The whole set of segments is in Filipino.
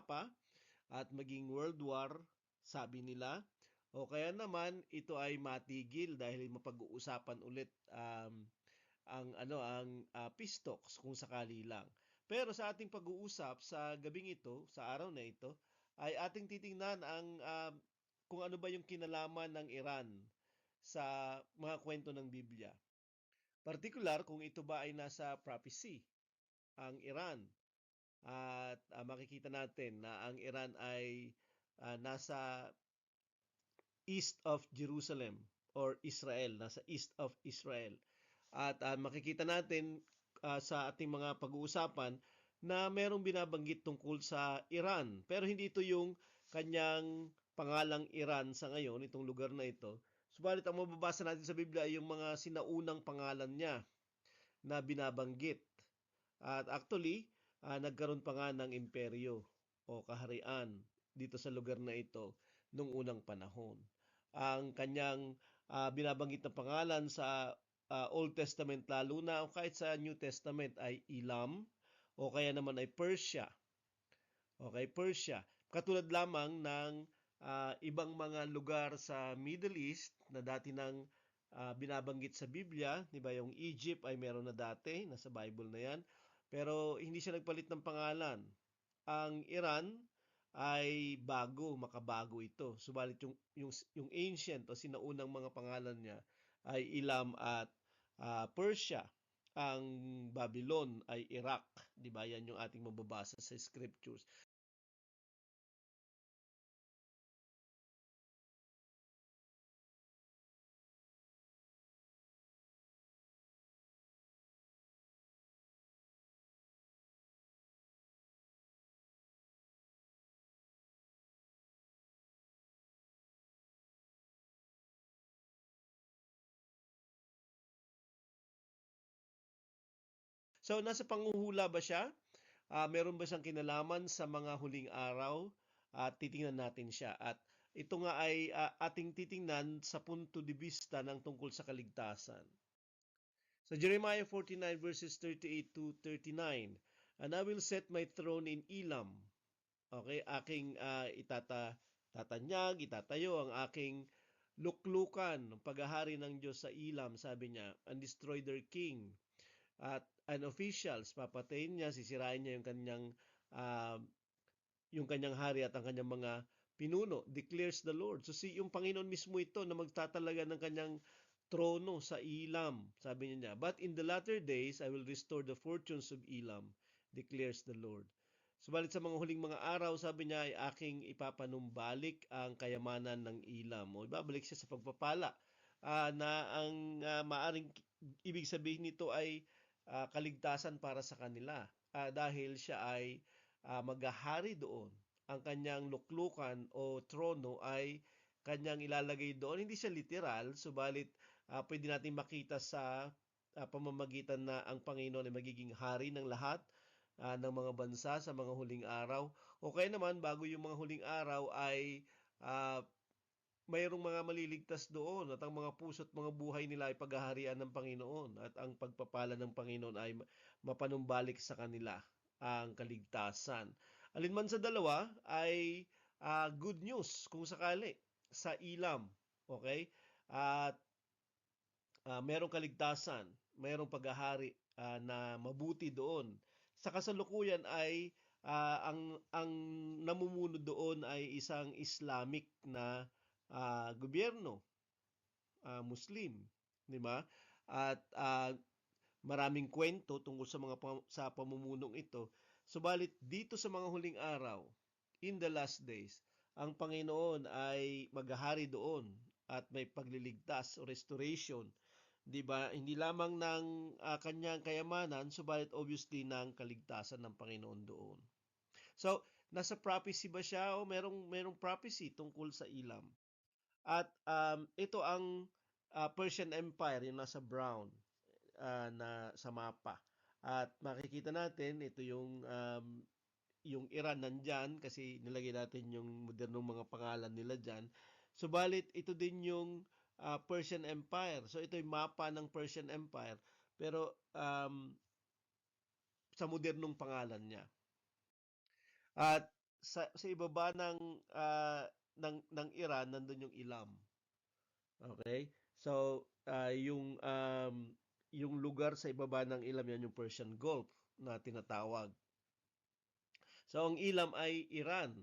mapa at maging world war, sabi nila. O kaya naman ito ay matigil dahil mapag-uusapan ulit ang peace talks kung sakali lang. Pero sa ating pag-uusap sa gabing ito, sa araw na ito, ay ating titingnan kung ano ba yung kinalaman ng Iran sa mga kwento ng Biblia. Partikular kung ito ba ay nasa prophecy, ang Iran. At makikita natin na ang Iran ay nasa east of Jerusalem or Israel, nasa east of Israel. At makikita natin sa ating mga pag-uusapan na merong binabanggit tungkol sa Iran. Pero hindi ito yung kanyang pangalang Iran sa ngayon, itong lugar na ito. Subalit ang mababasa natin sa Biblia ay yung mga sinaunang pangalan niya na binabanggit. At actually, nagkaroon pa nga ng imperyo o kaharian dito sa lugar na ito nung unang panahon. Ang kanyang binabanggit na pangalan sa Old Testament lalo na o kahit sa New Testament ay Elam o kaya naman ay Persia. Okay, Persia. Katulad lamang ng ibang mga lugar sa Middle East na dati nang binabanggit sa Biblia, di ba? Yung Egypt ay meron na dati, nasa Bible na yan. Pero hindi siya nagpalit ng pangalan. Ang Iran ay bago, makabago ito. Subalit yung ancient o sinaunang mga pangalan niya ay Elam at Persia. Ang Babylon ay Iraq, 'di ba? Yan yung ating mababasa sa scriptures. So nasa panguhula ba siya? Meron ba siyang kinalaman sa mga huling araw? At titingnan natin siya. At ito nga ay ating titingnan sa punto de vista ng tungkol sa kaligtasan. So Jeremiah 49 verses 38 to 39. And I will set my throne in Elam. Okay, aking tatanyag, itatayo ang aking luklukan, ng paghahari ng Diyos sa Elam, sabi niya, and destroy their king. At officials, papatayin niya, sisirain niya uh, yung kanyang hari at ang kanyang mga pinuno, declares the Lord. So yung Panginoon mismo ito na magtatalaga ng kanyang trono sa Elam, sabi niya. But in the latter days, I will restore the fortunes of Elam, declares the Lord. Subalit sa mga huling mga araw, sabi niya, ay aking ipapanumbalik ang kayamanan ng Elam. O ibabalik siya sa pagpapala na ang maaring ibig sabihin nito ay kaligtasan para sa kanila dahil siya ay maghahari doon. Ang kanyang luklukan o trono ay kanyang ilalagay doon. Hindi siya literal, subalit pwede natin makita sa pamamagitan na ang Panginoon ay magiging hari ng lahat ng mga bansa sa mga huling araw. O kaya naman, bago yung mga huling araw ay mayroong mga maliligtas doon at ang mga puso at mga buhay nila ay paghaharian ng Panginoon at ang pagpapala ng Panginoon ay mapanumbalik sa kanila ang kaligtasan. Alinman sa dalawa ay good news kung sakali sa Elam. Okay? At merong kaligtasan, merong paghahari na mabuti doon. Sa kasalukuyan ay ang namumuno doon ay isang Islamic na gobyerno, Muslim, di ba? At maraming kwento tungkol sa pamumunong ito. Subalit dito sa mga huling araw, in the last days, ang Panginoon ay maghahari doon at may pagliligtas o restoration, 'di ba? Hindi lamang ng kanyang kayamanan, subalit obviously ng kaligtasan ng Panginoon doon. So, nasa prophecy ba siya o merong prophecy tungkol sa Elam? At ito ang Persian Empire, yung nasa brown na sa mapa. At makikita natin ito yung Iran nandyan kasi nilagay natin yung modernong mga pangalan nila dyan. Subalit ito din yung Persian Empire. So ito yung mapa ng Persian Empire pero sa modernong pangalan niya. At sa ibaba ng Iran nandun yung Ilam. Okay? So, yung lugar sa ibaba ng Ilam yan yung Persian Gulf na tinatawag. So, ang Ilam ay Iran.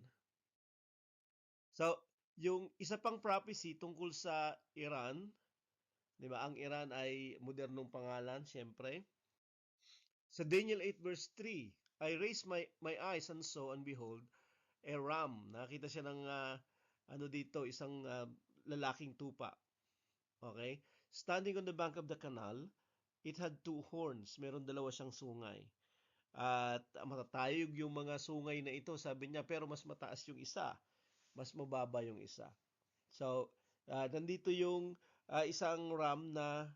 So, yung isa pang prophecy tungkol sa Iran, 'di ba? Ang Iran ay modernong pangalan, siyempre. Sa Daniel 8 verse 3, I raised my eyes and saw and behold a ram. Nakita siya ng ano dito, isang lalaking tupa. Okay? Standing on the bank of the canal, it had two horns. Meron dalawa siyang sungay. At matatayog yung mga sungay na ito, sabi niya, pero mas mataas yung isa. Mas mababa yung isa. So, nandito yung isang ram na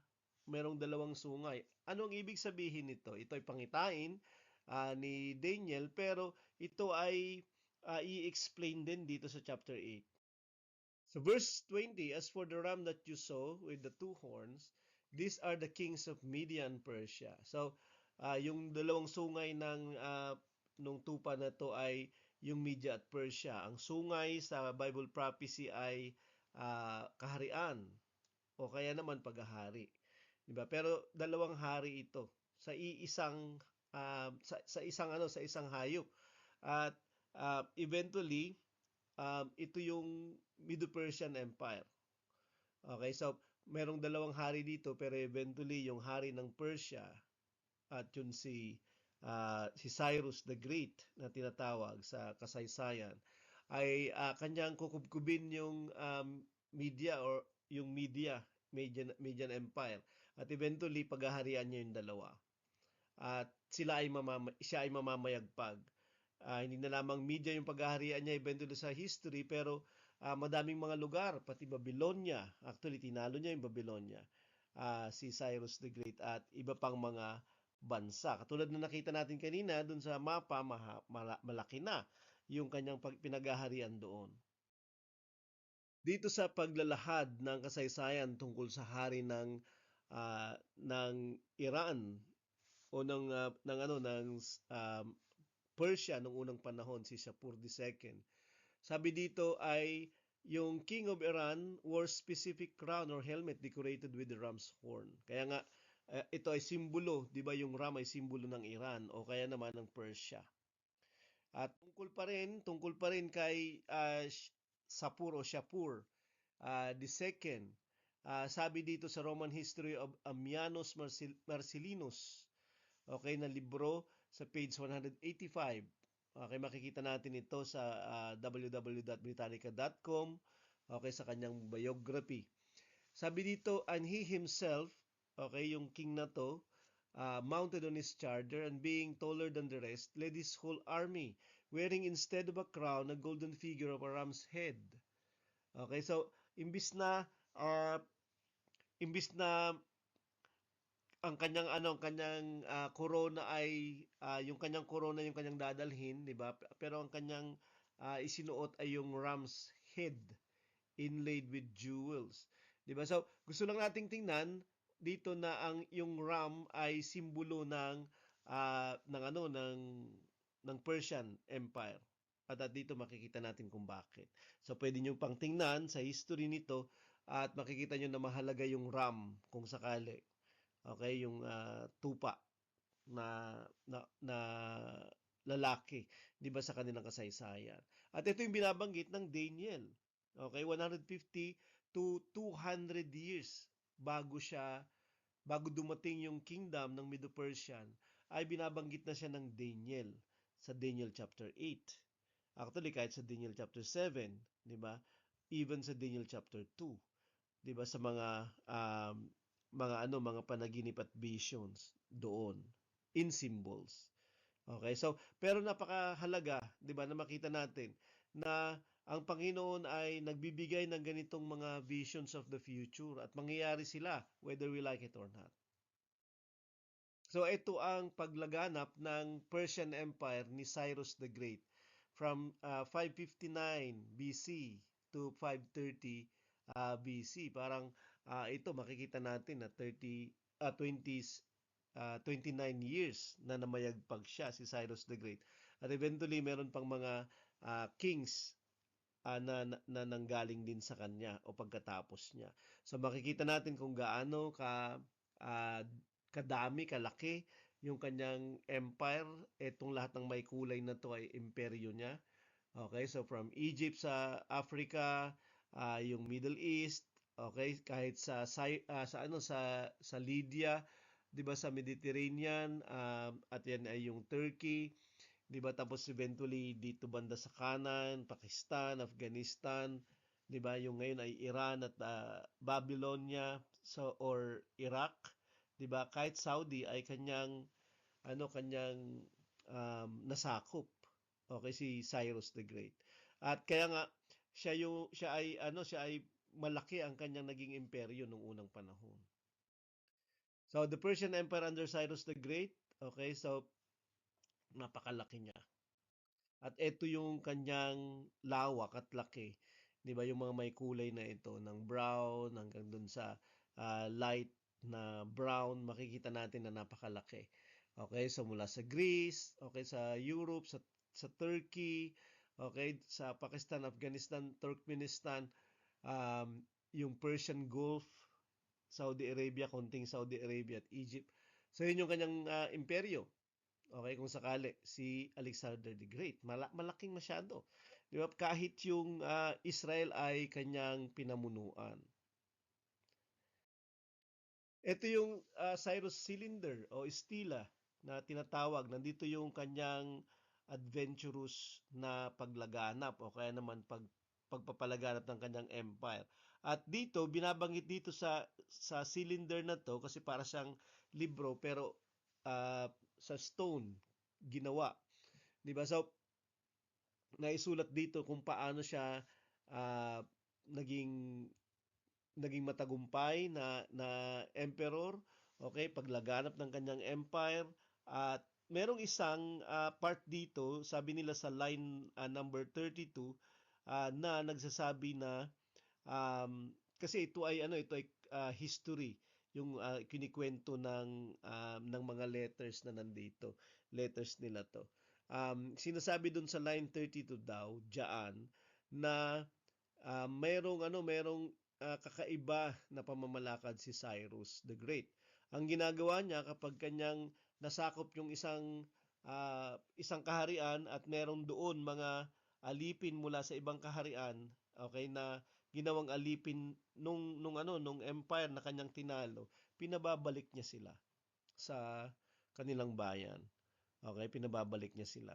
merong dalawang sungay. Ano ang ibig sabihin nito? Ito ay pangitain ni Daniel, pero ito ay i-explain din dito sa chapter 8. So verse 20, as for the ram that you saw with the two horns, these are the kings of Media and Persia. So, yung dalawang sungay nung tupa na to ay yung Media at Persia. Ang sungay sa Bible prophecy ay kaharian o kaya naman paghahari. Diba? Pero dalawang hari ito sa iisang sa isang hayop. At eventually ito yung Medo-Persian Empire. Okay, so merong dalawang hari dito pero eventually yung hari ng Persia at yun si Cyrus the Great na tinatawag sa kasaysayan ay kanyang kukubkubin yung media or yung Median Empire at eventually paghaharian niya yung dalawa at siya ay mamamayagpag. Hindi na lamang media yung paghaharian niya eventually sa history pero madaming mga lugar pati Babylonia, actually tinalo niya yung Babylonia, si Cyrus the Great at iba pang mga bansa. Katulad na nakita natin kanina dun sa mapa, malaki na yung kanyang pinaghaharian doon. Dito sa paglalahad ng kasaysayan tungkol sa hari ng Iran o ng Persia nung unang panahon, si Shapur II. Sabi dito ay yung King of Iran wore specific crown or helmet decorated with the ram's horn. Kaya nga ito ay simbolo, 'di ba, yung ram ay simbolo ng Iran o kaya naman ng Persia. At tungkol pa rin kay Shapur the second. Sabi dito sa Roman History of Ammianus Marcellinus, okay, na libro sa page 185. Okay, makikita natin ito sa www.britannica.com, okay, sa kanyang biography. Sabi dito, and he himself, okay, yung king na to, mounted on his charger and being taller than the rest, led his whole army, wearing instead of a crown, a golden figure of a ram's head. Okay, so imbis na ang kanyang corona ay yung kanyang corona yung kanyang dadalhin, 'di ba? Pero ang kanyang isinuot ay yung ram's head inlaid with jewels. 'Di ba? So, gusto lang nating tingnan dito na yung ram ay simbolo ng Persian Empire. At dito makikita natin kung bakit. So, pwede nyo pang tingnan sa history nito at makikita nyo na mahalaga yung ram kung sakali. Okay, yung tupa na lalaki, 'di ba, sa kanilang kasaysayan. At ito yung binabanggit ng Daniel. Okay, 150 to 200 years bago dumating yung kingdom ng Medo-Persian ay binabanggit na siya ng Daniel sa Daniel chapter 8. Actually, kahit sa Daniel chapter 7, 'di ba? Even sa Daniel chapter 2, 'di ba, sa mga panaginip at visions doon in symbols. Okay? So, pero napakahalaga, 'di ba, na makita natin na ang Panginoon ay nagbibigay ng ganitong mga visions of the future at mangyayari sila whether we like it or not. So, ito ang paglaganap ng Persian Empire ni Cyrus the Great from 559 BC to 530 BC. Parang ito makikita natin na 29 years na namayagpag siya, si Cyrus the Great. At eventually meron pang mga kings na nanggaling din sa kanya o pagkatapos niya. So makikita natin kung gaano ah, kadami, kalaki yung kanyang empire. Etong lahat ng may kulay na to ay imperyo niya. Okay, so from Egypt sa Africa, yung Middle East, okay, kahit sa ano sa Lydia, 'di ba, sa Mediterranean, at yan ay yung Turkey, 'di ba, tapos eventually dito banda sa kanan, Pakistan, Afghanistan, 'di ba, yung ngayon ay Iran at Babylonia, so or Iraq, 'di ba, kahit Saudi ay kanyang nasakop. Okay, si Cyrus the Great. At kaya nga siya ay malaki ang kanyang naging imperyo nung unang panahon. So the Persian Empire under Cyrus the Great, okay, so napakalaki niya. At ito yung kanyang lawak at laki. 'Di ba, yung mga may kulay na ito ng brown hanggang dun sa light na brown, makikita natin na napakalaki. Okay, so mula sa Greece, okay, sa Europe, sa Turkey, okay, sa Pakistan, Afghanistan, Turkmenistan, yung Persian Gulf, Saudi Arabia, konting Saudi Arabia at Egypt. So yun yung kanyang imperyo. Okay, kung sakali si Alexander the Great, malaking masyado. Di ba? Kahit yung Israel ay kanyang pinamunuan. Ito yung Cyrus Cylinder o Stela na tinatawag. Nandito yung kanyang adventurous na paglaganap o kaya naman pagpapalaganap ng kanyang empire. At dito, binabanggit dito sa cylinder na to kasi para siyang libro pero sa stone ginawa. 'Di ba? So naisulat dito kung paano siya uh, naging matagumpay na emperor, okay, paglaganap ng kanyang empire. At merong isang part dito, sabi nila sa line number 32, na nagsasabi na kasi ito ay history, yung kinikwento ng mga letters na nandito, letters nila to. Sinasabi dun sa line 32 daw diyan na merong kakaiba na pamamalakad si Cyrus the Great. Ang ginagawa niya kapag kanyang nasakop yung isang kaharian at meron doon mga alipin mula sa ibang kaharian, okay, na ginawang alipin nung empire na kanyang tinalo, pinababalik niya sila sa kanilang bayan. Okay, pinababalik niya sila.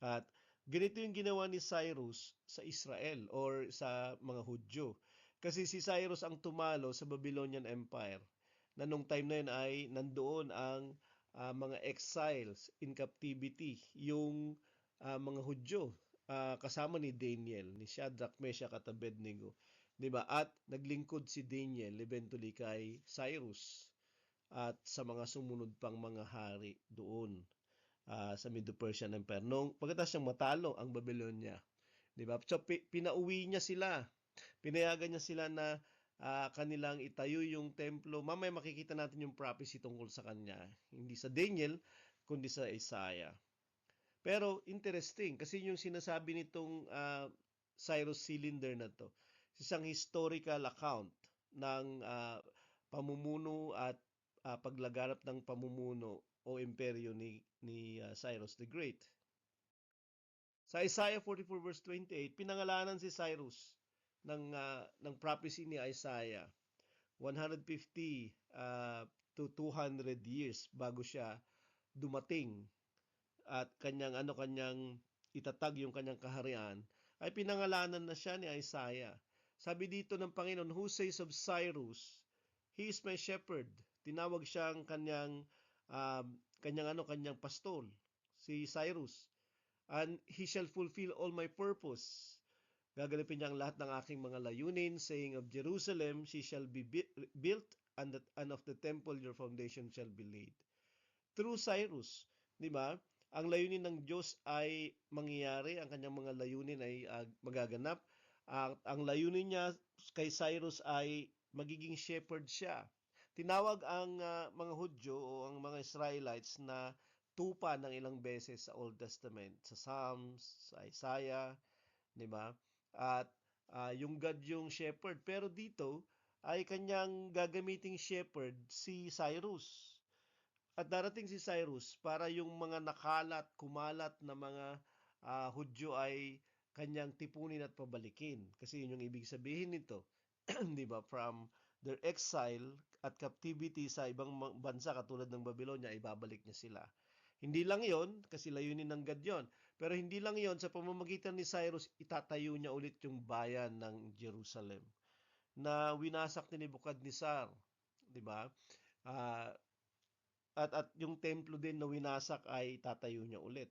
At ganito yung ginawa ni Cyrus sa Israel or sa mga Hudyo. Kasi si Cyrus ang tumalo sa Babylonian Empire na nung time na yun ay nandoon ang mga exiles in captivity, yung mga Hudyo, kasama ni Daniel, ni Shadrach, Meshach at Abednego. 'Di ba? At naglingkod si Daniel eventually kay Cyrus at sa mga sumunod pang mga hari doon sa Medo-Persian Empire. Nung pagkatapos siyang matalo ang Babylonia, 'di ba? So pinauwi niya sila. Pinayagan niya sila na kanilang itayo yung templo. Mamaya makikita natin yung prophecy tungkol sa kanya. Hindi sa Daniel, kundi sa Isaiah. Pero interesting kasi yung sinasabi nitong Cyrus Cylinder na to, isang historical account ng pamumuno at paglaganap ng pamumuno o imperyo ni Cyrus the Great. Sa Isaiah 44 verse 28, pinangalanan si Cyrus ng prophecy ni Isaiah 150 to 200 years bago siya dumating at kanyang itatag yung kanyang kaharian, ay pinangalanan na siya ni Isaiah. Sabi dito ng Panginoon, who says of Cyrus, he is my shepherd. Tinawag siyang kanyang pastol, si Cyrus. And he shall fulfill all my purpose. Gaganapin niya ang lahat ng aking mga layunin, saying of Jerusalem, she shall be built, and of the temple your foundation shall be laid. Through Cyrus, di ba? Ang layunin ng Diyos ay mangyayari, ang kanyang mga layunin ay magaganap. Ang layunin niya kay Cyrus ay magiging shepherd siya. Tinawag ang mga Hudyo o ang mga Israelites na tupa ng ilang beses sa Old Testament, sa Psalms, sa Isaiah, di ba? At yung God yung shepherd. Pero dito ay kanyang gagamiting shepherd si Cyrus. At darating si Cyrus para yung mga kumalat na mga Hudyo ay kanyang tipunin at pabalikin. Kasi yun yung ibig sabihin nito, di ba? From their exile at captivity sa ibang bansa katulad ng Babylonia, ibabalik niya sila. Hindi lang yon, kasi layunin ng God yon. Pero hindi lang yon, sa pamamagitan ni Cyrus, itatayo niya ulit yung bayan ng Jerusalem na winasak ni Nebuchadnezzar, di ba? Ah, at yung templo din na winasak ay tatayo niya ulit.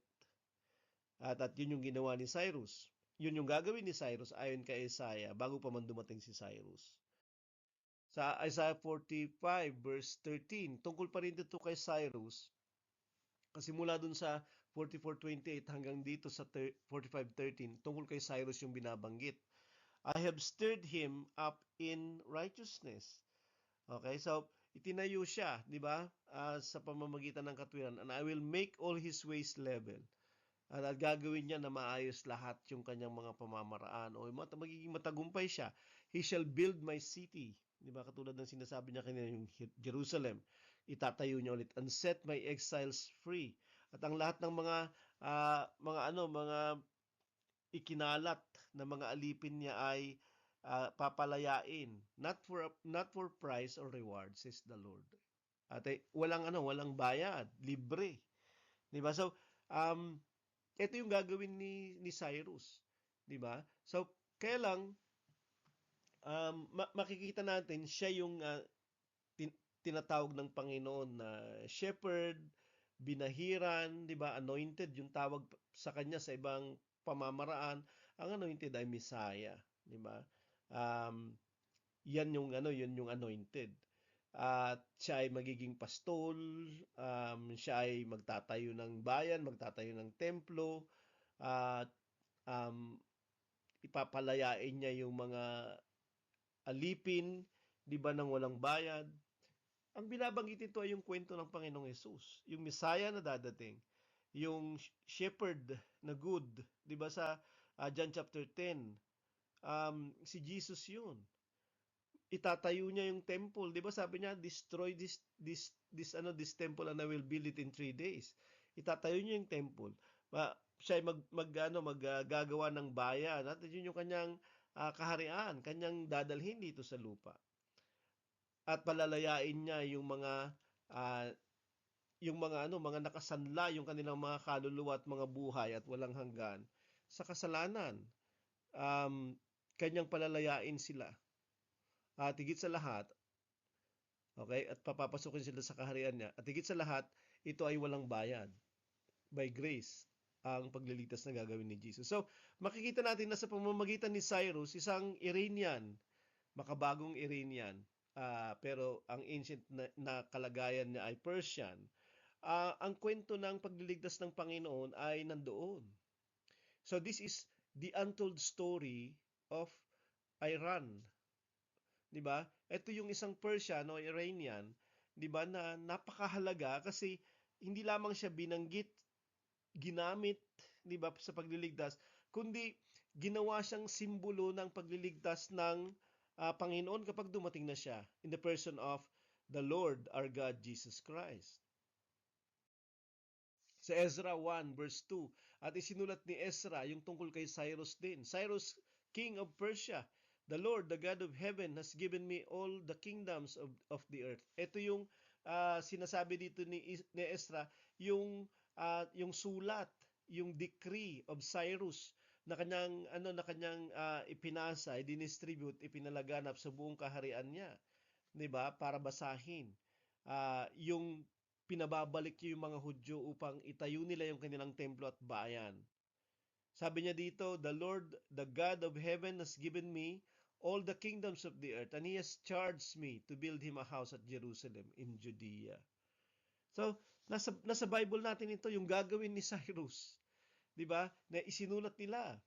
At yun yung ginawa ni Cyrus. Yun yung gagawin ni Cyrus ayon kay Isaiah bago pa man dumating si Cyrus. Sa Isaiah 45 verse 13, tungkol pa rin dito kay Cyrus, kasi mula dun sa 44:28 hanggang dito sa 45:13, tungkol kay Cyrus yung binabanggit. I have stirred him up in righteousness. Okay, so itinayo siya, di ba? Sa pamamagitan ng katwiran. And I will make all his ways level. At gagawin niya na maayos lahat yung kanyang mga pamamaraan o magiging matagumpay siya. He shall build my city. Di ba? Katulad ng sinasabi niya kanina yung Jerusalem. Itatayo niya ulit and set my exiles free. At ang lahat ng mga ikinalat na mga alipin niya ay papalayain, not for price or reward, says the Lord. At walang bayad, libre. 'Di ba? So ito yung gagawin ni Cyrus, 'di ba? So kaya lang makikita natin siya yung tinatawag ng Panginoon na shepherd, binahiran, 'di ba? Anointed yung tawag sa kanya sa ibang pamamaraan. Ang anointed ay Messiah, 'di ba? Yan yung yun yung anointed. At siya ay magiging pastol, siya ay magtatayo ng bayan, magtatayo ng templo, at ipapalayain niya yung mga alipin, 'di ba, nang walang bayad. Ang binabanggit ito ay yung kwento ng Panginoong Hesus, yung Messiah na dadating, yung shepherd na good, 'di ba, sa John chapter 10. Si Jesus 'yun. Itatayo niya yung temple, 'di ba? Sabi niya, destroy this temple and I will build it in 3 days. Itatayo niya yung temple. Siya ay maggagawa ng bayan at yun yung kanyang kaharian, kanyang dadalhin dito sa lupa. At palalayain niya yung mga nakasanla, yung kanilang mga kaluluwa at mga buhay at walang hanggan sa kasalanan. Kanyang palalayain sila. At higit sa lahat, okay, at papapasukin sila sa kaharian niya. At higit sa lahat, ito ay walang bayad. By grace, ang pagliligtas na gagawin ni Jesus. So, makikita natin na sa pamamagitan ni Cyrus, isang Iranian, makabagong Iranian, pero ang ancient na kalagayan niya ay Persian. Ang kwento ng pagliligtas ng Panginoon ay nandoon. So, this is the untold story of Iran. 'Di ba? Ito yung isang Persian o Iranian, 'di ba, na napakahalaga kasi hindi lamang siya binanggit, ginamit, 'di ba, sa pagliligtas, kundi ginawa siyang simbolo ng pagliligtas ng Panginoon kapag dumating na siya in the person of the Lord our God Jesus Christ. Sa Ezra 1 verse 2, at isinulat ni Ezra yung tungkol kay Cyrus din. Cyrus, king of Persia, the Lord, the God of heaven, has given me all the kingdoms of the earth. Ito yung sinasabi dito ni Ezra, yung sulat, yung decree of Cyrus na kanyang ipinasa, i-distribute, ipinalaganap sa buong kaharian niya, 'di ba? Para basahin. Yung pinababalik niya yung mga Hudyo upang itayo nila yung kanilang templo at bayan. Sabi niya dito, the Lord, the God of heaven, has given me all the kingdoms of the earth, and He has charged me to build Him a house at Jerusalem in Judea. So, nasa Bible natin ito, yung gagawin ni Cyrus, di ba, na isinulat nila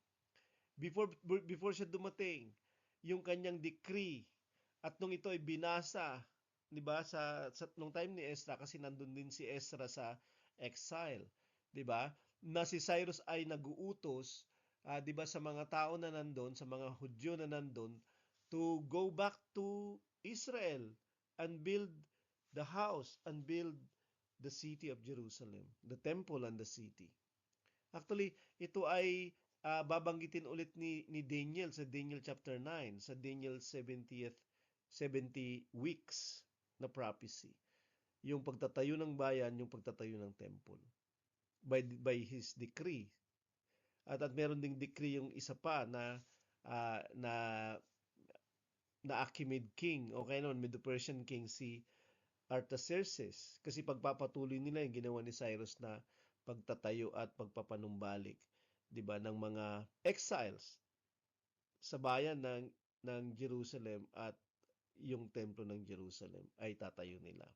before siya dumating, yung kanyang decree, at nung ito ay binasa, di ba, nung time ni Ezra, kasi nandun din si Ezra sa exile, 'di ba? Na si Cyrus ay naguutos, 'di ba, sa mga tao na nandun, sa mga Hudyo na nandun, to go back to Israel and build the house and build the city of Jerusalem, the temple and the city. Actually, ito ay babanggitin ulit ni Daniel sa Daniel chapter 9, sa Daniel 70 weeks na prophecy. Yung pagtatayo ng bayan, yung pagtatayo ng temple by his decree. At meron ding decree yung isa pa na uh, na na Achaemenid king o kaya noon Medo-Persian king si Artaxerxes, kasi pagpapatuloy nila yung ginawa ni Cyrus na pagtatayo at pagpapanumbalik, 'di ba, ng mga exiles sa bayan ng Jerusalem, at yung templo ng Jerusalem ay tatayo nila.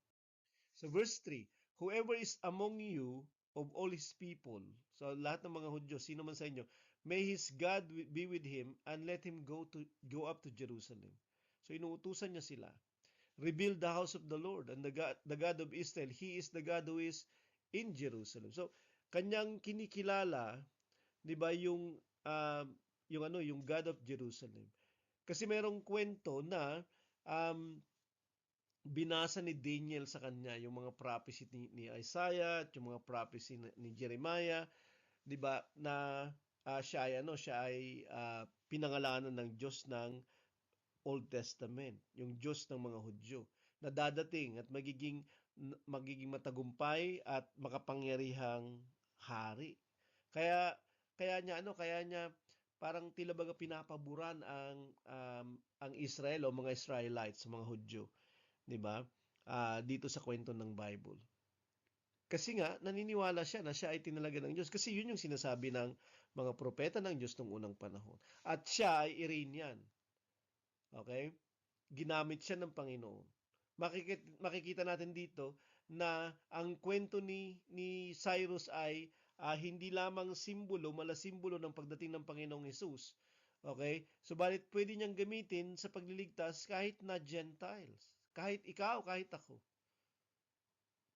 So verse 3, whoever is among you of all his people, so lahat ng mga Hudyo, sino man sa inyo, may his God be with him and let him go up to Jerusalem. So inuutusan niya sila. Rebuild the house of the Lord and the God of Israel. He is the God who is in Jerusalem. So kanyang kinikilala, 'di ba, yung God of Jerusalem. Kasi merong kwento na um, binasa ni Daniel sa kanya yung mga prophecy ni Isaiah at yung mga prophecy ni Jeremiah, 'di ba, na siya ay pinangalanan ng Diyos ng Old Testament, yung Diyos ng mga Hudyo, na dadating at magiging matagumpay at makapangyarihang hari. Kaya kaya niya parang tila baga pinapaburan ang Israel o mga Israelites, mga Hudyo, 'di ba? Dito sa kwento ng Bible. Kasi nga naniniwala siya na siya ay tinalaga ng Diyos, kasi yun yung sinasabi ng mga propeta ng Diyos nung unang panahon. At siya ay Iranian. Okay? Ginamit siya ng Panginoon. Makikita natin dito na ang kwento ni Cyrus ay hindi lamang simbolo, malasimbolo ng pagdating ng Panginoong Hesus. Okay? Subalit pwede niyang gamitin sa pagliligtas kahit na Gentiles. Kahit ikaw, kahit ako.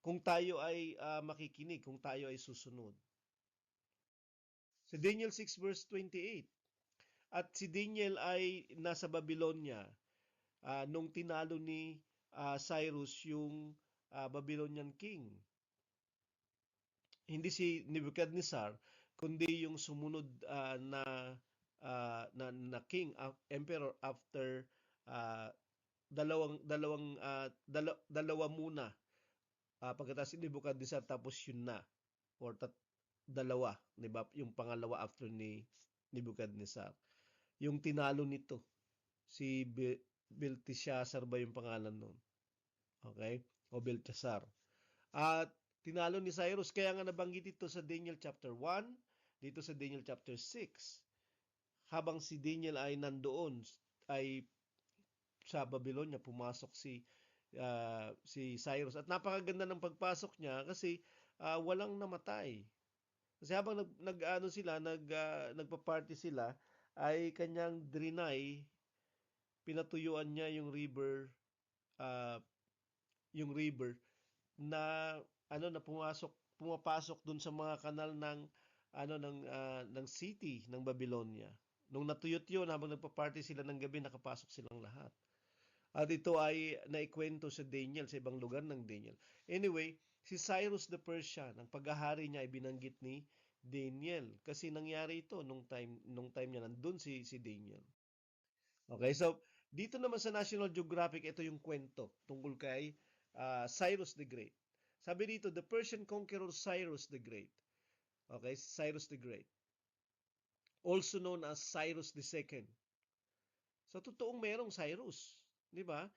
Kung tayo ay makikinig, kung tayo ay susunod. Sa Daniel 6 verse 28, at si Daniel ay nasa Babylonia nung tinalo ni Cyrus yung Babylonian king. Hindi si Nebuchadnezzar, kundi yung sumunod na king, emperor after dalawa muna. Pagkatapos si Nebuchadnezzar, tapos yun na, or dalawa, 'di ba? Yung pangalawa after ni Nebuchadnezzar. Yung tinalo nito, si Belteshazzar ba yung pangalan nun? Okay? O Belteshazzar. At tinalo ni Cyrus, kaya nga nabanggit ito sa Daniel chapter 1, dito sa Daniel chapter 6. Habang si Daniel ay nandoon, ay sa Babylonia, pumasok si Cyrus. At napakaganda ng pagpasok niya kasi walang namatay. Kasi habang nagpa-party sila, ay kanyang drinay, pinatuyuan niya yung river na na pumapasok dun sa mga kanal ng city ng Babylonia. Nung natuyot yun, habang nagpa-party sila ng gabi, nakapasok silang lahat. At ito ay naikwento sa Daniel, sa ibang lugar ng Daniel. Anyway, si Cyrus the Persian, ang paghahari niya ay binanggit ni Daniel. Kasi nangyari ito nung time niya nandun si Daniel. Okay, so dito naman sa National Geographic, ito yung kwento tungkol kay Cyrus the Great. Sabi dito, the Persian conqueror Cyrus the Great. Okay, Cyrus the Great. Also known as Cyrus II. So totoong merong Cyrus, 'di ba?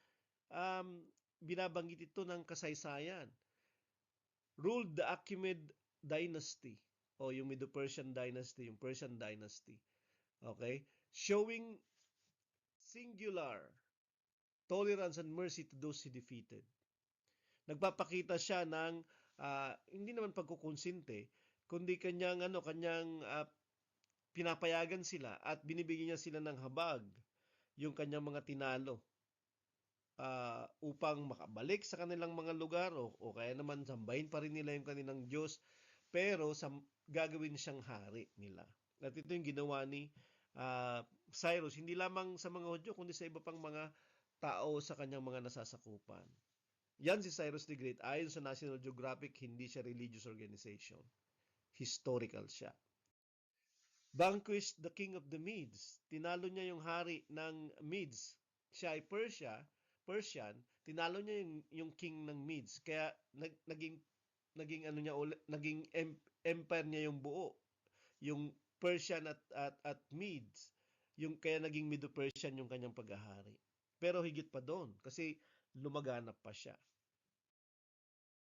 Binabanggit ito ng kasaysayan. Ruled the Achaemenid dynasty, o yung Medo-Persian dynasty, yung Persian dynasty. Okay? Showing singular tolerance and mercy to those he defeated. Nagpapakita siya ng hindi naman pagkukonsente, kundi kanyang pinapayagan sila at binibigyan niya sila ng habag yung kanyang mga tinalo. upang makabalik sa kanilang mga lugar o kaya naman sambahin pa rin nila yung kanilang Diyos, pero gagawin siyang hari nila. At ito yung ginawa ni Cyrus, hindi lamang sa mga Hudyo, kundi sa iba pang mga tao sa kanyang mga nasasakupan. Yan si Cyrus the Great. Ayon sa National Geographic, hindi siya religious organization. Historical siya. Vanquished the king of the Medes. Tinalo niya yung hari ng Medes. Siya ay Persian. Tinalo niya yung king ng Medes. Kaya naging ano niya naging empire niya yung buo. Yung Persian at Medes. Yung kaya naging Medo-Persian yung kanyang paghahari. Pero higit pa doon kasi lumaganap pa siya.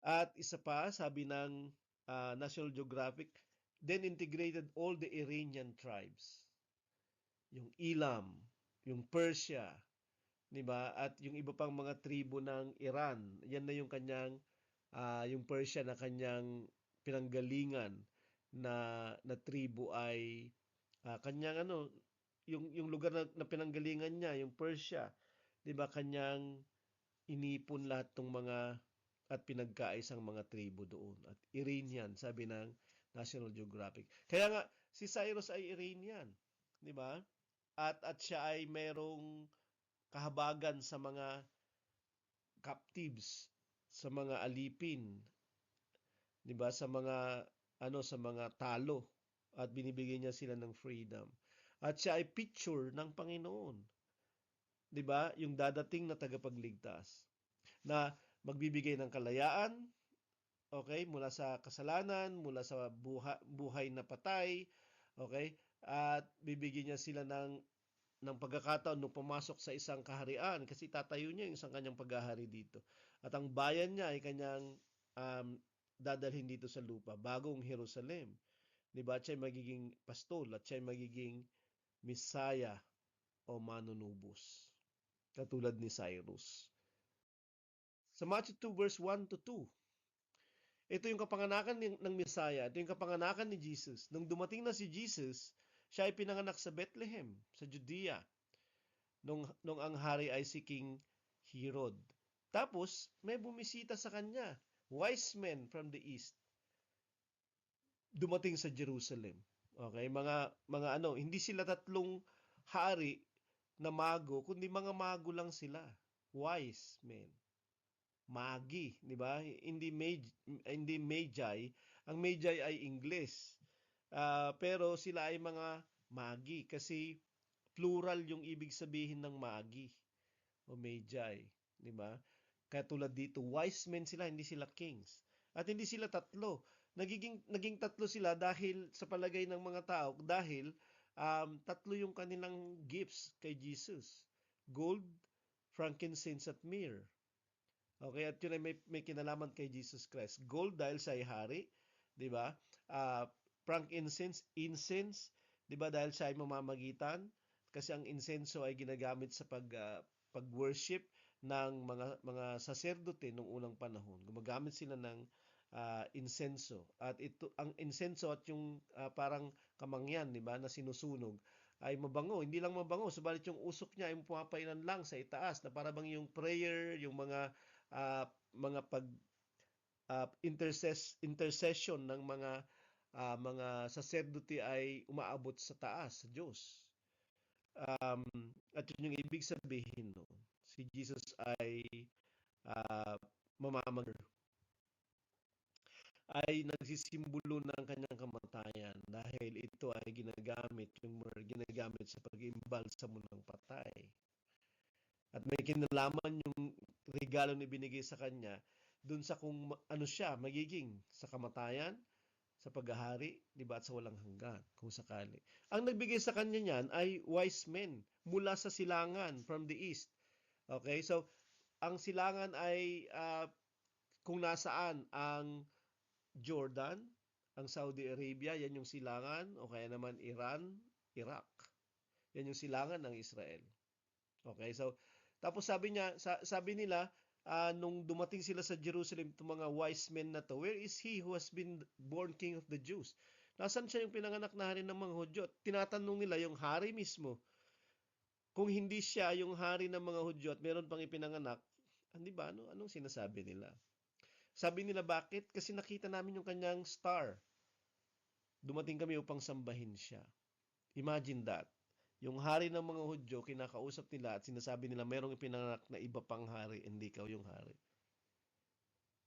At isa pa, sabi ng National Geographic, then integrated all the Iranian tribes. Yung Elam, yung Persia, di ba? At yung iba pang mga tribo ng Iran. Yan na yung kanyang yung Persia na kanyang pinanggalingan na tribo ay kanyang yung lugar na pinanggalingan niya, yung Persia, 'di ba? Kanyang inipon lahat ng mga at pinagkaisang mga tribo doon. At Iranian, sabi ng National Geographic. Kaya nga, si Cyrus ay Iranian. Di ba? At siya ay merong kahabagan sa mga captives, sa mga alipin, di ba? Sa mga talo at binibigyan niya sila ng freedom. At siya ay picture ng Panginoon. Di ba? Yung dadating na tagapagligtas na magbibigay ng kalayaan, okay, mula sa kasalanan, mula sa buhay na patay, okay, at bibigyan niya sila ng pagkakataon nung pumasok sa isang kaharian kasi tatayo niya yung isang kanyang paghahari dito. At ang bayan niya ay kanyang dadalhin dito sa lupa, bagong Jerusalem. Diba? At siya ay magiging pastol at siya ay magiging Messiah o manunubos. Katulad ni Cyrus. Sa Matthew 2 verse 1 to 2, ito yung kapanganakan ng Messiah, ito yung kapanganakan ni Jesus. Nung dumating na si Jesus, siya ay pinanganak sa Bethlehem, sa Judea, nung ang hari ay si King Herod. Tapos, may bumisita sa kanya, wise men from the east, dumating sa Jerusalem. Okay, mga hindi sila tatlong hari na mago, kundi mga mago lang sila, wise men. Magi, di ba? Hindi magi. Ang magi ay English. Pero sila ay mga magi kasi plural yung ibig sabihin ng magi o magi, di ba? Kaya tulad dito, wise men sila, hindi sila kings. At hindi sila tatlo. Naging tatlo sila dahil sa palagay ng mga tao, dahil tatlo yung kanilang gifts kay Jesus. Gold, frankincense at myrrh. Okay, at yun ay may kinalaman kay Jesus Christ. Gold dahil siya ay hari, di ba? Frankincense, incense, di ba? Dahil siya ay mamamagitan. Kasi ang insenso ay ginagamit sa pag-worship ng mga saserdote noong unang panahon. Gumagamit sila ng insenso. At ito, ang insenso at yung parang kamangyan, di ba, na sinusunog, ay mabango. Hindi lang mabango, subalit yung usok niya ay pumapailan lang sa itaas na para bang yung prayer, yung mga intercession ng mga sacerdote ay umaabot sa taas sa Diyos. At yun yung ibig sabihin no. Si Jesus ay mamamagir ay nagsisimbolo ng kanyang kamatayan dahil ito ay ginagamit sa pag-imbal sa munang patay. At may kinalaman yung regalo na binigay sa kanya dun sa kung ano siya magiging sa kamatayan, sa paghahari, di ba, at sa walang hanggan kung sakali. Ang nagbigay sa kanya niyan ay wise men mula sa silangan from the east. Okay, so ang silangan ay kung nasaan ang Jordan, ang Saudi Arabia, yan yung silangan, o kaya naman Iran, Iraq. Yan yung silangan ng Israel. Okay, so tapos sabi nila, nung dumating sila sa Jerusalem, itong mga wise men na to, where is he who has been born king of the Jews? Nasaan siya yung pinanganak na hari ng mga Hudyo? Tinatanong nila yung hari mismo. kung hindi siya yung hari ng mga Hudyo at meron pang ipinanganak, di ba? Anong sinasabi nila? Sabi nila, bakit? Kasi nakita namin yung kanyang star. Dumating kami upang sambahin siya. Imagine that. Yung hari ng mga Hudyo, kinakausap nila at sinasabi nila, mayroong ipinanganak na iba pang hari, hindi ikaw yung hari.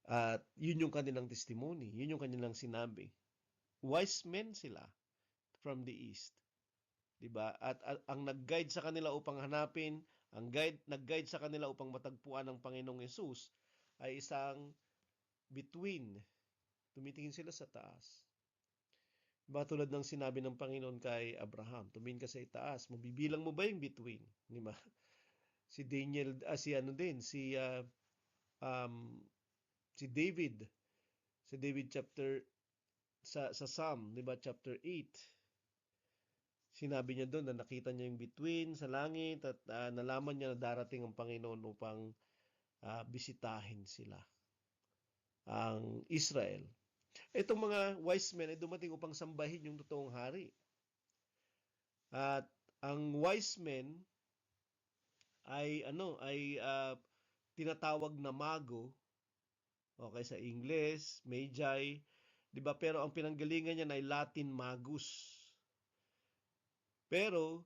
At yun yung kanilang testimony, yun yung kanilang sinabi. Wise men sila from the east. Diba? At ang nag-guide sa kanila upang hanapin, nag-guide sa kanila upang matagpuan ng Panginoong Yesus ay isang between. Tumitingin sila sa taas. Diba, tulad ng sinabi ng Panginoon kay Abraham, tumingin ka sa itaas, mabibilang mo ba yung between? Diba? Si Daniel, si ano din, si David. Si David chapter sa Psalm, diba, chapter 8. Sinabi niya doon na nakita niya yung between sa langit at nalaman niya na darating ang Panginoon upang bisitahin sila, ang Israel. Itong mga wise men ay dumating upang sambahin yung totoong hari. At ang wise men ay tinatawag na mago. Okay, sa English, magi, 'di ba? Pero ang pinanggalingan niya ay Latin magus. Pero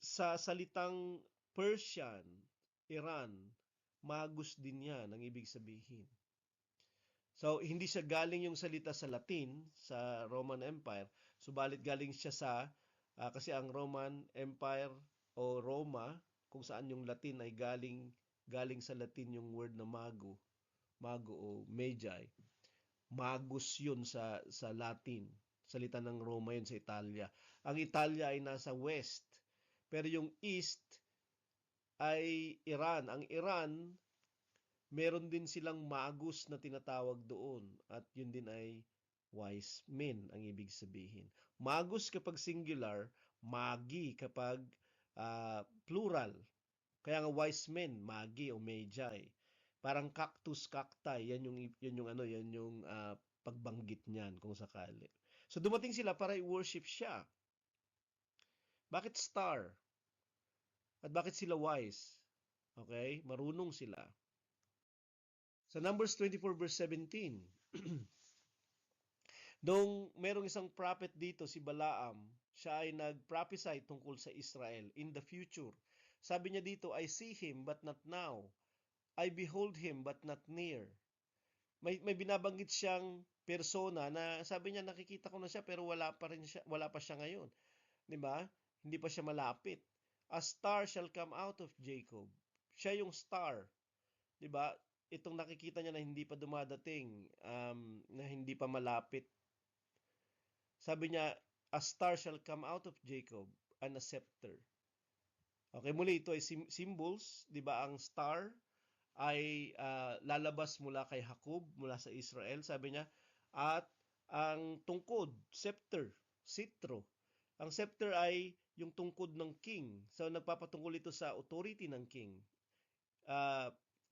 sa salitang Persian, Iran, magus din yan ang ibig sabihin. So, hindi siya galing yung salita sa Latin, sa Roman Empire. Subalit galing siya kasi ang Roman Empire o Roma, kung saan yung Latin ay galing sa Latin yung word na mago o magi. Magus yun sa Latin. Salita ng Roma yun sa Italia. Ang Italia ay nasa west. Pero yung east ay Iran. Ang Iran, meron din silang magus na tinatawag doon. At yun din ay wise men ang ibig sabihin. Magus kapag singular, magi kapag plural. Kaya nga wise men, magi o magi. Parang cactus, cacti, yan yung pagbanggit niyan kung sakali. So dumating sila para i-worship siya. Bakit star? At bakit sila wise? Okay? Marunong sila. Sa Numbers 24 verse 17, nung merong isang prophet dito, si Balaam, siya ay nag-prophesy tungkol sa Israel in the future. Sabi niya dito, I see him but not now. I behold him but not near. May binabanggit siyang persona na sabi niya nakikita ko na siya pero wala pa siya ngayon. 'Di ba? Hindi pa siya malapit. A star shall come out of Jacob. Siya yung star. 'Di ba? Itong nakikita niya na hindi pa dumadating, na hindi pa malapit. Sabi niya, a star shall come out of Jacob and a scepter. Okay, muli ito ay symbols, 'di ba? Ang star ay lalabas mula kay Jacob, mula sa Israel, sabi niya, at ang tungkod, scepter, citro. Ang scepter ay yung tungkod ng king. So nagpapatungkol ito sa authority ng king.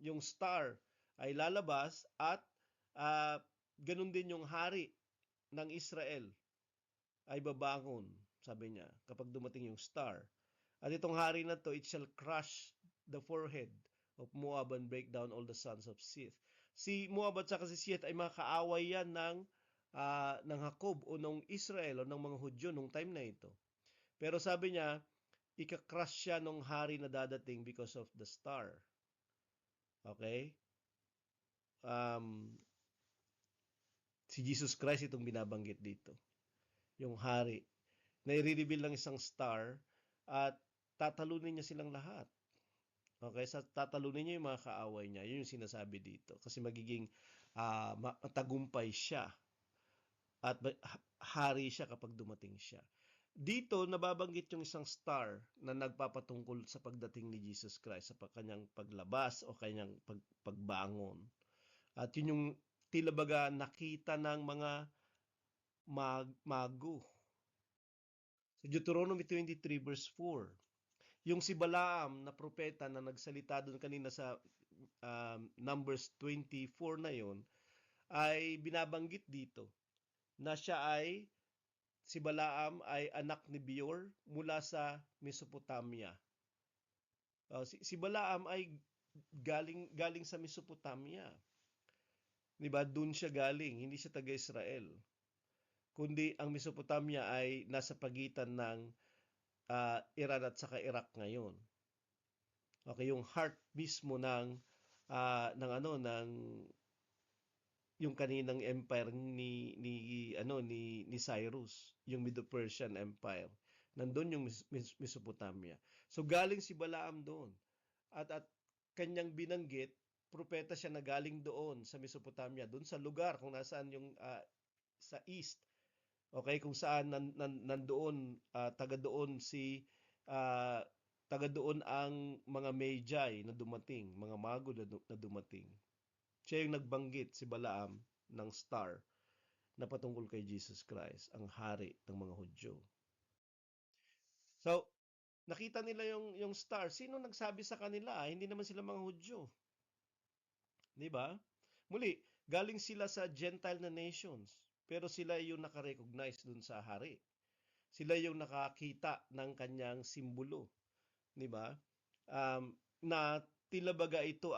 Yung star ay lalabas at ganun din yung hari ng Israel ay babangon, sabi niya, kapag dumating yung star. At itong hari na to, it shall crush the forehead of Moab and break down all the sons of Seth. Si Moab at saka si Seth ay mga kaaway yan ng Jacob o ng Israel o ng mga Hudyo nung time na ito. Pero sabi niya, ika-crush siya nung hari na dadating because of the star. Okay? Si Jesus Christ itong binabanggit dito. Yung hari. Na i-reveal ng isang star at tatalunin niya silang lahat. Okay, tatalunin niya yung mga kaaway niya. Yun yung sinasabi dito. Kasi magiging matagumpay siya. At hari siya kapag dumating siya. Dito, nababanggit yung isang star na nagpapatungkol sa pagdating ni Jesus Christ, sa kanyang paglabas o kanyang pagbangon. At yun yung tila baga nakita ng mga mago. Sa Deuteronomy 23 verse 4, yung si Balaam na propeta na nagsalita doon kanina sa Numbers 24 na yon ay binabanggit dito na siya ay si Balaam ay anak ni Beor mula sa Mesopotamia. Si Balaam ay galing sa Mesopotamia. 'Di ba? Doon siya galing, hindi siya taga-Israel. Kundi ang Mesopotamia ay nasa pagitan ng Iran at saka Iraq ngayon. Okay, yung heart mismo ng yung kaninang empire ni Cyrus, yung Medo-Persian Empire. Nandun yung Mesopotamia. So galing si Balaam doon. At kanyang binanggit, propeta siya na galing doon sa Mesopotamia, doon sa lugar kung nasaan yung sa east. Okay, kung saan nandoon taga doon taga doon ang mga Magi na dumating, mga mago na dumating. Siya yung nagbanggit, si Balaam, ng star na patungkol kay Jesus Christ, ang hari ng mga Hudyo. So, nakita nila yung star. Sino nagsabi sa kanila? Hindi naman sila mga Hudyo. 'Di ba? Muli, galing sila sa Gentile na nations, pero sila yung nakarecognize dun sa hari. Sila yung nakakita ng kanyang simbolo, 'di ba? Na tila baga ito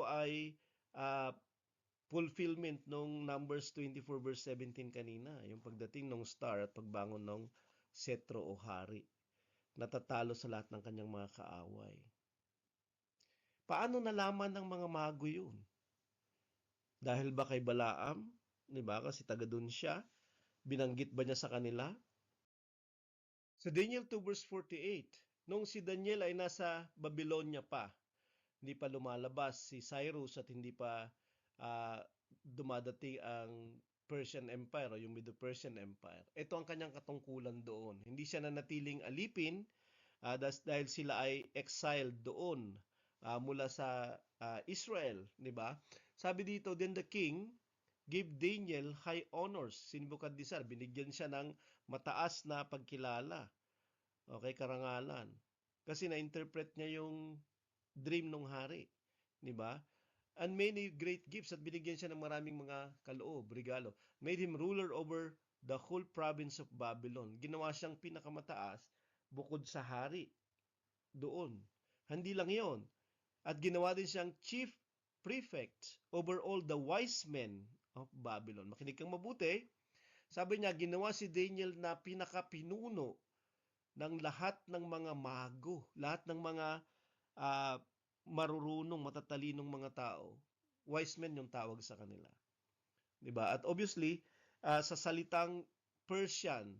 ay uh, fulfillment nung Numbers 24 verse 17 kanina, yung pagdating ng star at pagbangon ng setro o hari. Natatalo sa lahat ng kanyang mga kaaway. Paano nalaman ng mga mago yun? Dahil ba kay Balaam? 'Di ba? Kasi taga doon siya. Binanggit ba niya sa kanila? Sa Daniel 2 verse 48, nung si Daniel ay nasa Babylonia pa, hindi pa lumalabas si Cyrus at hindi pa dumadating ang Persian Empire o yung Medo-Persian Empire. Ito ang kanyang katungkulan doon. Hindi siya nanatiling alipin dahil sila ay exiled doon mula sa Israel, 'di ba? Sabi dito, then the king gave Daniel high honors. Si Nebuchadnezzar, binigyan siya ng mataas na pagkilala. Okay, karangalan. Kasi na-interpret niya yung dream ng hari, 'di ba? And many great gifts at binigyan siya ng maraming mga kaloob, regalo. Made him ruler over the whole province of Babylon. Ginawa siyang pinakamataas bukod sa hari doon. Hindi lang 'yon. At ginawa din siyang chief prefect over all the wise men of Babylon. Makinig kang mabuti. Sabi niya, ginawa si Daniel na pinakapinuno ng lahat ng mga mago, lahat ng mga marurunong, matatalinong mga tao. Wise men yung tawag sa kanila. 'Di ba? At obviously, sa salitang Persian,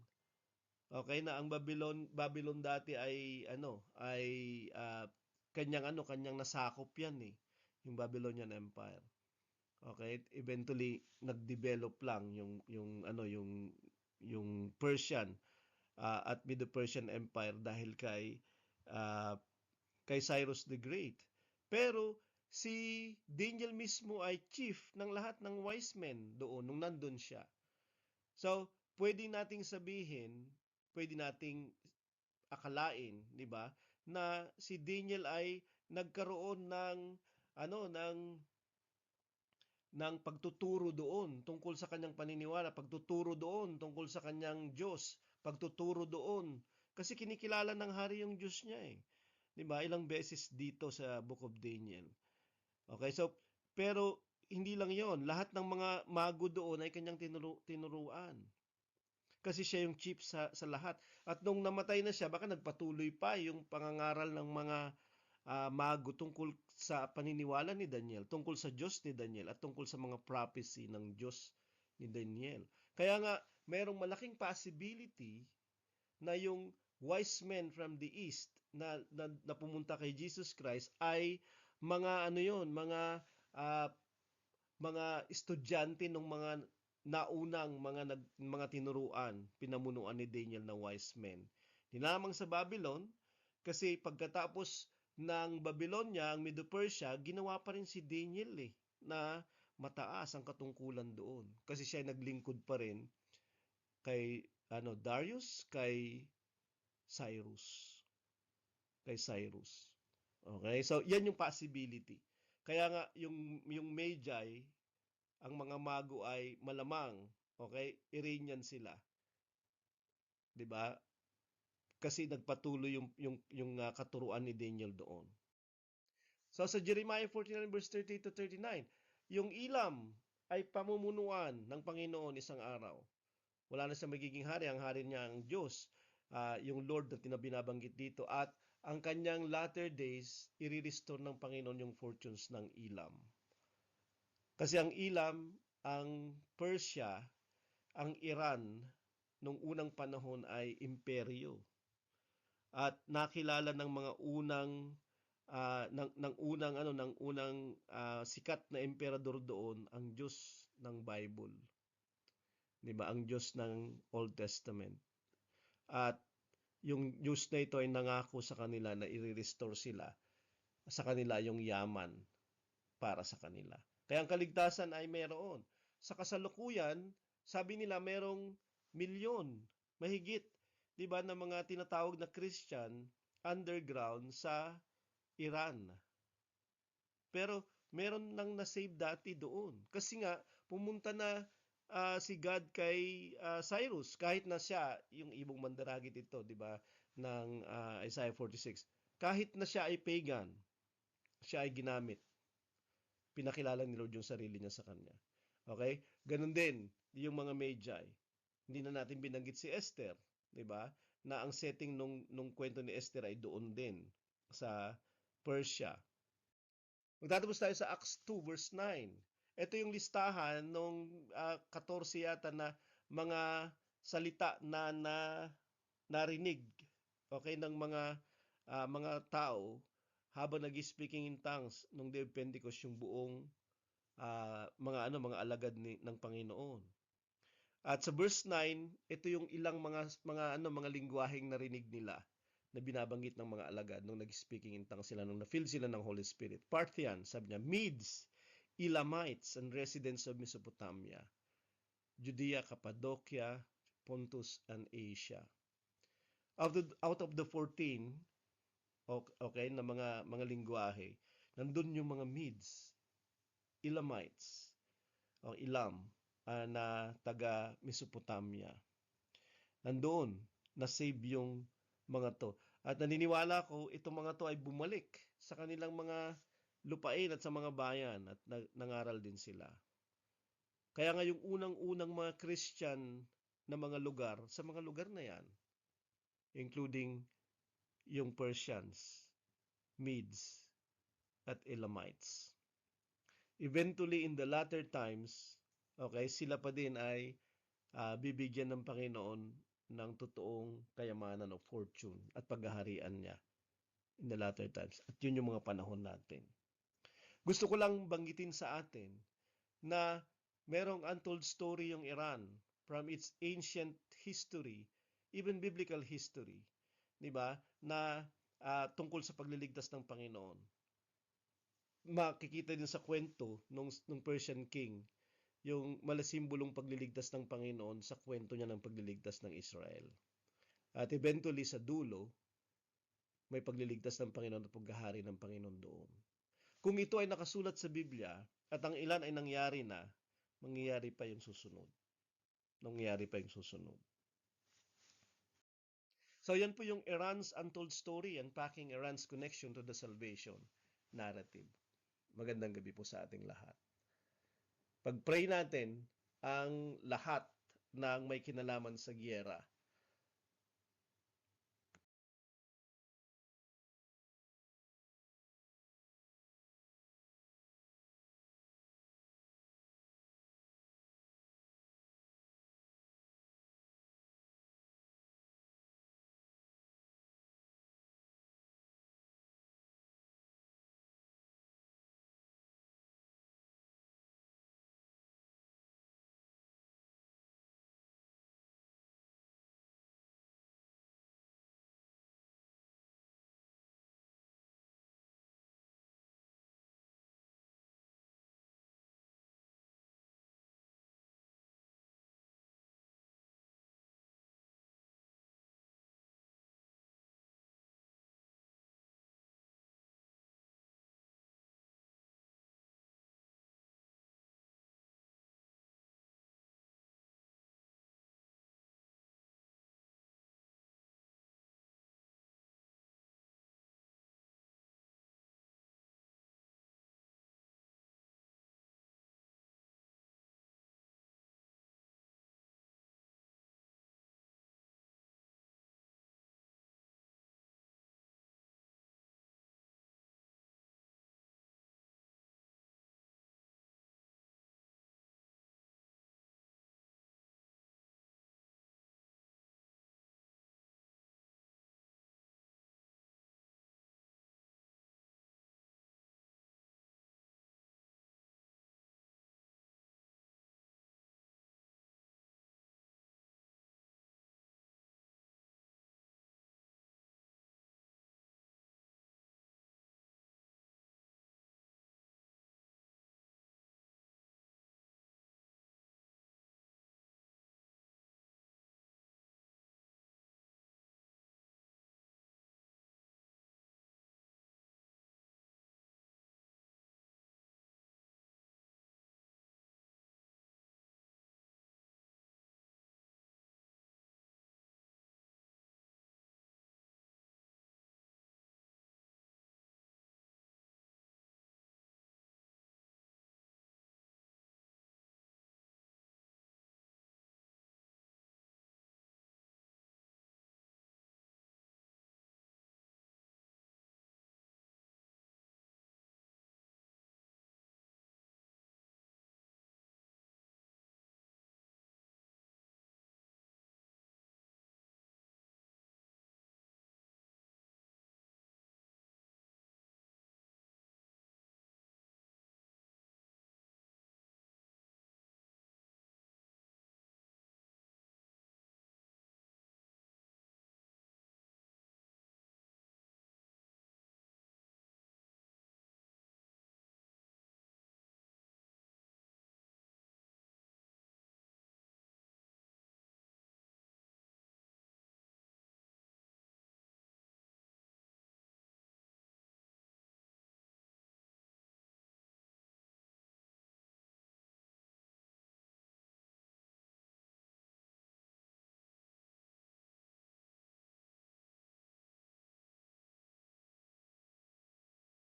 okay, na ang Babylon dati ay kanyang nasakop 'yan eh, yung Babylonian Empire. Okay, eventually nag-develop lang yung Persian at Medo-Persian Empire dahil kay Cyrus the Great. Pero si Daniel mismo ay chief ng lahat ng wise men doon nung nandun siya. So, pwede nating sabihin, pwede nating akalain, 'di ba, na si Daniel ay nagkaroon ng pagtuturo doon tungkol sa kanyang paniniwala, pagtuturo doon tungkol sa kanyang Diyos, pagtuturo doon kasi kinikilala ng hari yung Diyos niya eh. 'Di ba? Ilang beses dito sa Book of Daniel. Okay, so pero hindi lang 'yon. Lahat ng mga mago doon ay kanyang tinuruan. Kasi siya yung chief sa lahat. At nung namatay na siya, baka nagpatuloy pa yung pangangaral ng mga mago tungkol sa paniniwala ni Daniel, tungkol sa Diyos ni Daniel, at tungkol sa mga prophecy ng Diyos ni Daniel. Kaya nga, mayroong malaking possibility na yung wise men from the east na pumunta kay Jesus Christ ay mga mga estudyante ng mga naunang mga tinuruan, pinamunuan ni Daniel na wise men. Di lamang sa Babylon, kasi pagkatapos ng Babylonia, ang Medo-Persia, ginawa pa rin si Daniel na mataas ang katungkulan doon. Kasi siya naglingkod pa rin kay Darius, kay Cyrus. Okay? So, yan yung possibility. Kaya nga, yung Magi, ang mga mago ay malamang, okay, Iranian sila. 'di ba? Kasi nagpatuloy yung katuruan ni Daniel doon. So sa Jeremiah 49 verse 30 to 39, yung ilam ay pamumunuan ng Panginoon isang araw. Wala na siyang magiging hari, ang hari niya ang Diyos, yung Lord na binabanggit dito, at ang kanyang latter days, i-restore ng Panginoon yung fortunes ng ilam. Kasi ang ilam, ang Persia, ang Iran, nung unang panahon ay imperyo. At nakilala ng mga unang sikat na emperador doon ang Diyos ng Bible. 'Di ba? Ang Diyos ng Old Testament. At yung Diyos na ito ay nangako sa kanila na i-restore sila sa kanila yung yaman para sa kanila. Kaya ang kaligtasan ay meron. Sa kasalukuyan, sabi nila merong milyon, mahigit, 'di ba, na mga tinatawag na Christian underground sa Iran. Pero meron nang na-save dati doon. Kasi nga, pumunta na si God kay Cyrus, kahit na siya, yung ibong mandaragit ito, di ba, ng Isaiah 46. Kahit na siya ay pagan, siya ay ginamit. Pinakilala ni Lord yung sarili niya sa kanya. Okay? Ganun din, yung mga Magi. Hindi na natin binanggit si Esther, di ba? Na ang setting nung kwento ni Esther ay doon din sa Persia. Magtatapos tayo sa Acts 2 verse 9. Ito yung listahan nung 14 yata na mga salita na narinig, okay, ng mga tao habang nag-speaking in tongues nung day of Pentecost, yung buong mga alagad ng Panginoon. At sa verse 9, ito yung ilang mga lingwaheng narinig nila na binabanggit ng mga alagad nung nag-speaking in tongues sila, nung na-fill sila ng Holy Spirit. Parthian, sabi niya, Medes, Elamites, and residents of Mesopotamia, Judea, Cappadocia, Pontus, and Asia. Out of the 14, okay, na mga lingwahe, nandun yung mga Medes, Elamites, o Elam, na taga Mesopotamia. Nandoon, na-save yung mga to. At naniniwala ko, itong mga to ay bumalik sa kanilang mga lupain at sa mga bayan at nangaral din sila. Kaya nga yung unang-unang mga Christian na mga lugar, sa mga lugar na yan, including yung Persians, Medes, at Elamites. Eventually, in the latter times, okay, sila pa din ay bibigyan ng Panginoon ng totoong kayamanan o fortune at paghaharian niya in the latter times. At yun yung mga panahon natin. Gusto ko lang banggitin sa atin na merong untold story yung Iran from its ancient history, even biblical history, di ba, na tungkol sa pagliligtas ng Panginoon. Makikita din sa kwento nung Persian king, yung malasimbolong pagliligtas ng Panginoon sa kwento niya ng pagliligtas ng Israel. At eventually sa dulo, may pagliligtas ng Panginoon at paghahari ng Panginoon doon. Kung ito ay nakasulat sa Biblia at ang ilan ay nangyari na, mangyayari pa yung susunod. Nangyayari pa yung susunod. So yan po yung Iran's untold story, unpacking Iran's connection to the salvation narrative. Magandang gabi po sa ating lahat. Pag-pray natin ang lahat ng may kinalaman sa giyera